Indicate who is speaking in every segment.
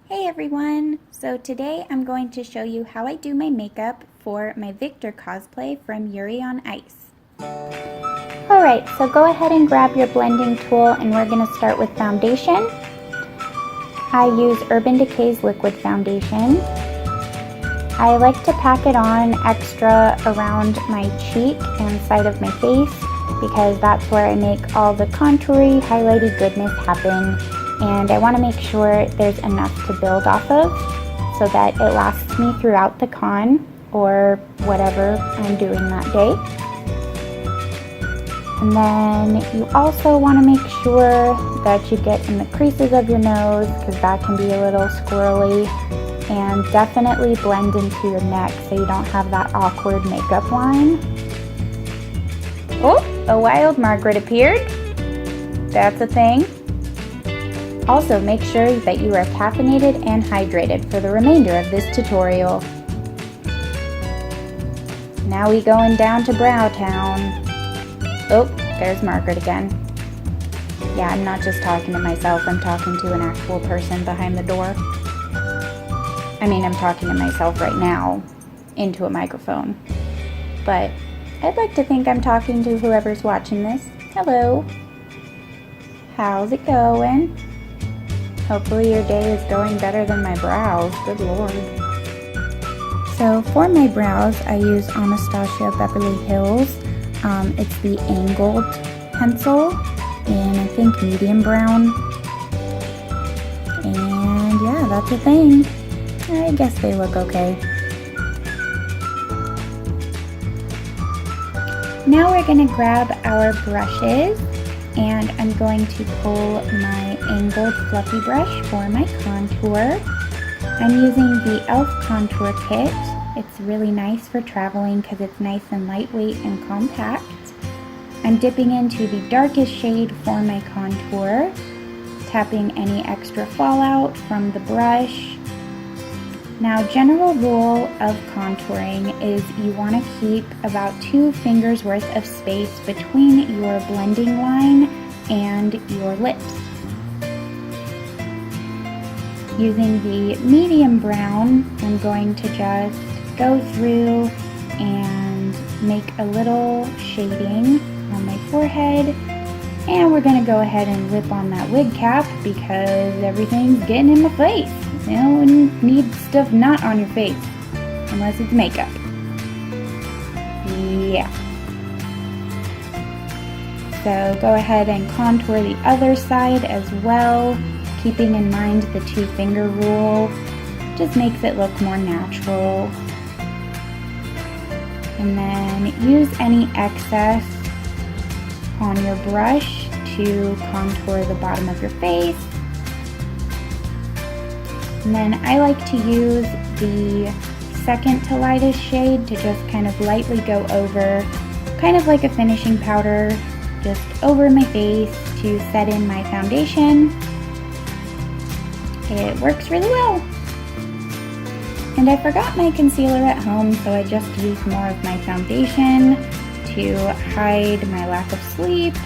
Speaker 1: Hey everyone! So today I'm going to show you how I do my makeup for my Viktor cosplay from Yuri on Ice. Alright, so go ahead and grab your blending tool and we're going to start with foundation. I use Urban Decay's liquid foundation. I like to pack it on extra around my cheek and side of my face because that's where I make all the contoury, highlighty goodness happen. And I want to make sure there's enough to build off of so that it lasts me throughout the con or whatever I'm doing that day. And then you also want to make sure that you get in the creases of your nose because that can be a little squirrely, and definitely blend into your neck so you don't have that awkward makeup line. Oh, a wild Margaret appeared. That's a thing. Also, make sure that you are caffeinated and hydrated for the remainder of this tutorial. Now we going down to Brow Town. Oh, there's Margaret again. Yeah, I'm not just talking to myself, I'm talking to an actual person behind the door. I mean, I'm talking to myself right now into a microphone. But I'd like to think I'm talking to whoever's watching this. Hello. How's it going? Hopefully your day is going better than my brows, good lord. So for my brows, I use Anastasia Beverly Hills. It's the angled pencil in, I think, medium brown. And yeah, that's a thing. I guess they look okay. Now we're going to grab our brushes. And I'm going to pull my angled fluffy brush for my contour. I'm using the e.l.f. contour kit. It's really nice for traveling because it's nice and lightweight and compact. I'm dipping into the darkest shade for my contour, tapping any extra fallout from the brush. Now, general rule of contouring is you want to keep about 2 fingers worth of space between your blending line and your lips. Using the medium brown, I'm going to just go through and make a little shading on my forehead. And we're going to go ahead and whip on that wig cap because everything's getting in my face. You know, you need stuff not on your face, unless it's makeup. Yeah. So go ahead and contour the other side as well, keeping in mind the 2-finger rule. Just makes it look more natural. And then use any excess on your brush to contour the bottom of your face. And then I like to use the second to lightest shade to just kind of lightly go over, kind of like a finishing powder, just over my face to set in my foundation. It works really well. And I forgot my concealer at home, so I just used more of my foundation to hide my lack of sleep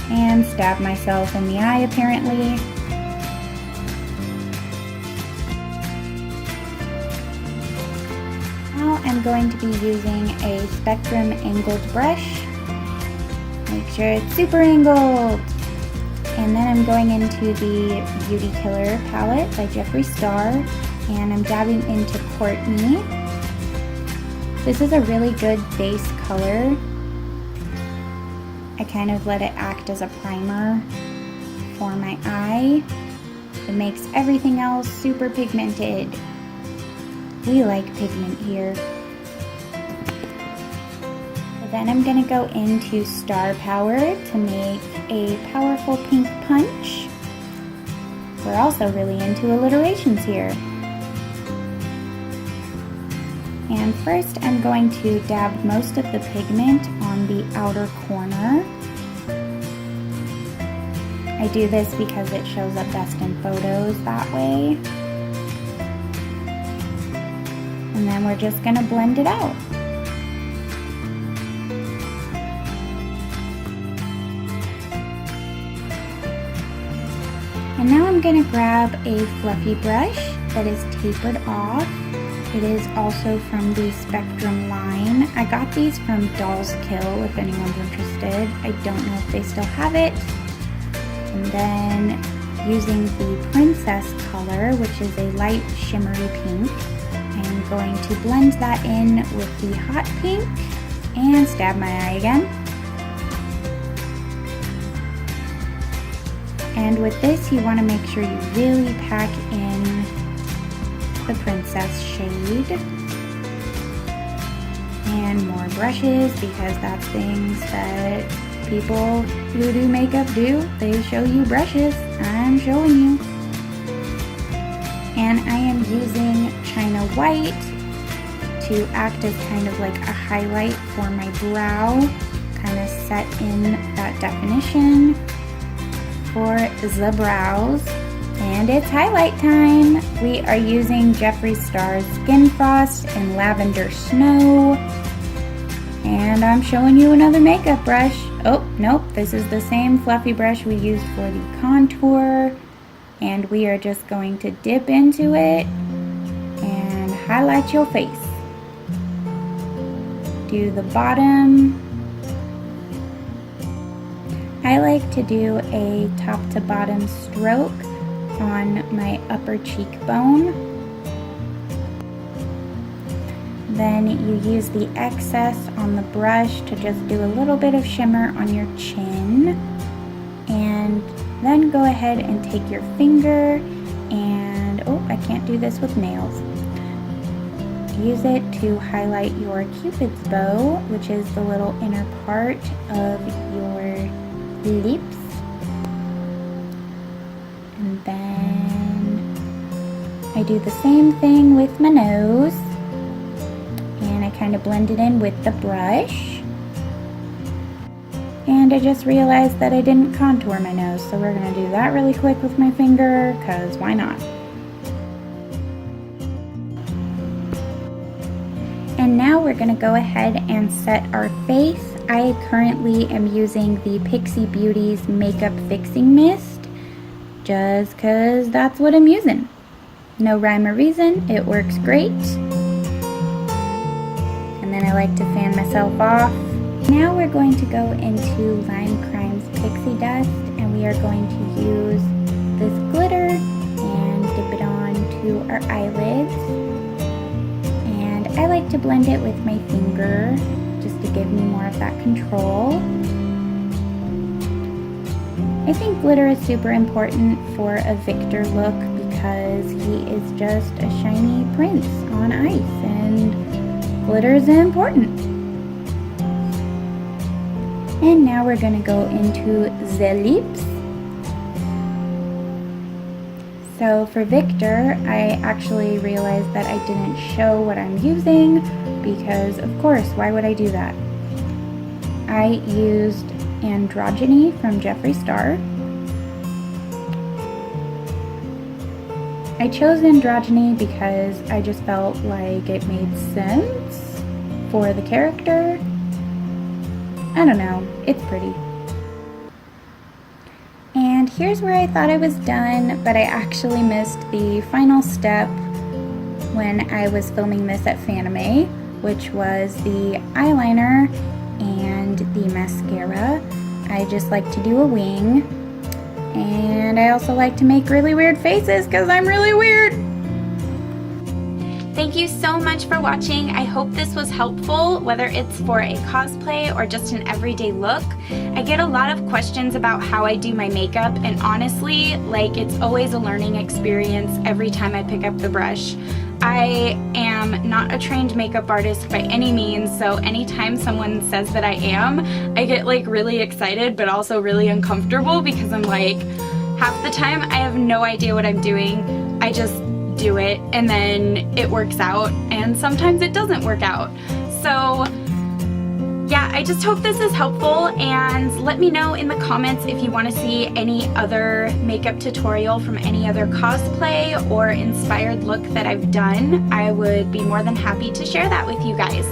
Speaker 1: and stab myself in the eye apparently. Now I'm going to be using a Spectrum angled brush. Make sure it's super angled. And then I'm going into the Beauty Killer palette by Jeffree Star, and I'm dabbing into Courtney. This is a really good base color. I kind of let it act as a primer for my eye. It makes everything else super pigmented. We like pigment here. Then I'm going to go into Star Power to make a powerful pink punch. We're also really into alliterations here. And first I'm going to dab most of the pigment on the outer corner. I do this because it shows up best in photos that way. And then we're just going to blend it out. And now I'm going to grab a fluffy brush that is tapered off. It is also from the Spectrum line. I got these from Doll's Kill if anyone's interested. I don't know if they still have it. And then using the Princess color, which is a light shimmery pink, I'm going to blend that in with the hot pink and stab my eye again. And with this, you want to make sure you really pack in the Princess shade. And more brushes, because that's things that people who do makeup do. They show you brushes. I'm showing you. And I am using China White to act as kind of like a highlight for my brow, kind of set in that definition for the brows. And it's highlight time. We are using Jeffree Star's Skin Frost in Lavender Snow. And I'm showing you another makeup brush. Oh, nope, this is the same fluffy brush we used for the contour. And we are just going to dip into it and highlight your face. Do the bottom. I like to do a top to bottom stroke on my upper cheekbone. Then you use the excess on the brush to just do a little bit of shimmer on your chin. And then go ahead and take your finger and, oh, I can't do this with nails. Use it to highlight your Cupid's bow, which is the little inner part of your lips. And then I do the same thing with my nose. And I kind of blend it in with the brush. And I just realized that I didn't contour my nose, so we're going to do that really quick with my finger, because why not? And now we're going to go ahead and set our face. I currently am using the Pixie Beauty's Makeup Fixing Mist, just because that's what I'm using. No rhyme or reason, it works great. And then I like to fan myself off. Now we're going to go into Lime Crime's Pixie Dust, and we are going to use this glitter and dip it onto our eyelids. And I like to blend it with my finger just to give me more of that control. I think glitter is super important for a Viktor look because he is just a shiny prince on ice, and glitter is important. And now we're going to go into the lips. So for Viktor, I actually realized that I didn't show what I'm using because, of course, why would I do that? I used Androgyny from Jeffree Star. I chose Androgyny because I just felt like it made sense for the character. I don't know, it's pretty. And here's where I thought I was done, but I actually missed the final step when I was filming this at Fanime, which was the eyeliner and the mascara. I just like to do a wing, and I also like to make really weird faces because I'm really weird. Thank you so much for watching. I hope this was helpful, whether it's for a cosplay or just an everyday look. I get a lot of questions about how I do my makeup, and honestly, like, it's always a learning experience every time I pick up the brush. I am not a trained makeup artist by any means, so anytime someone says that I am, I get like really excited but also really uncomfortable because I'm like, half the time I have no idea what I'm doing. I just do it and then it works out, and sometimes it doesn't work out. So yeah, I just hope this is helpful, and let me know in the comments if you want to see any other makeup tutorial from any other cosplay or inspired look that I've done. I would be more than happy to share that with you guys.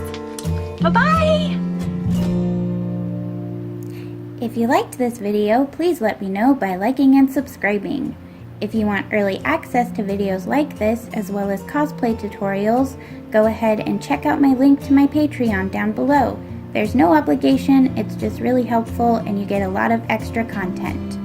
Speaker 1: Bye-bye! If you liked this video, please let me know by liking and subscribing. If you want early access to videos like this, as well as cosplay tutorials, go ahead and check out my link to my Patreon down below. There's no obligation, it's just really helpful and you get a lot of extra content.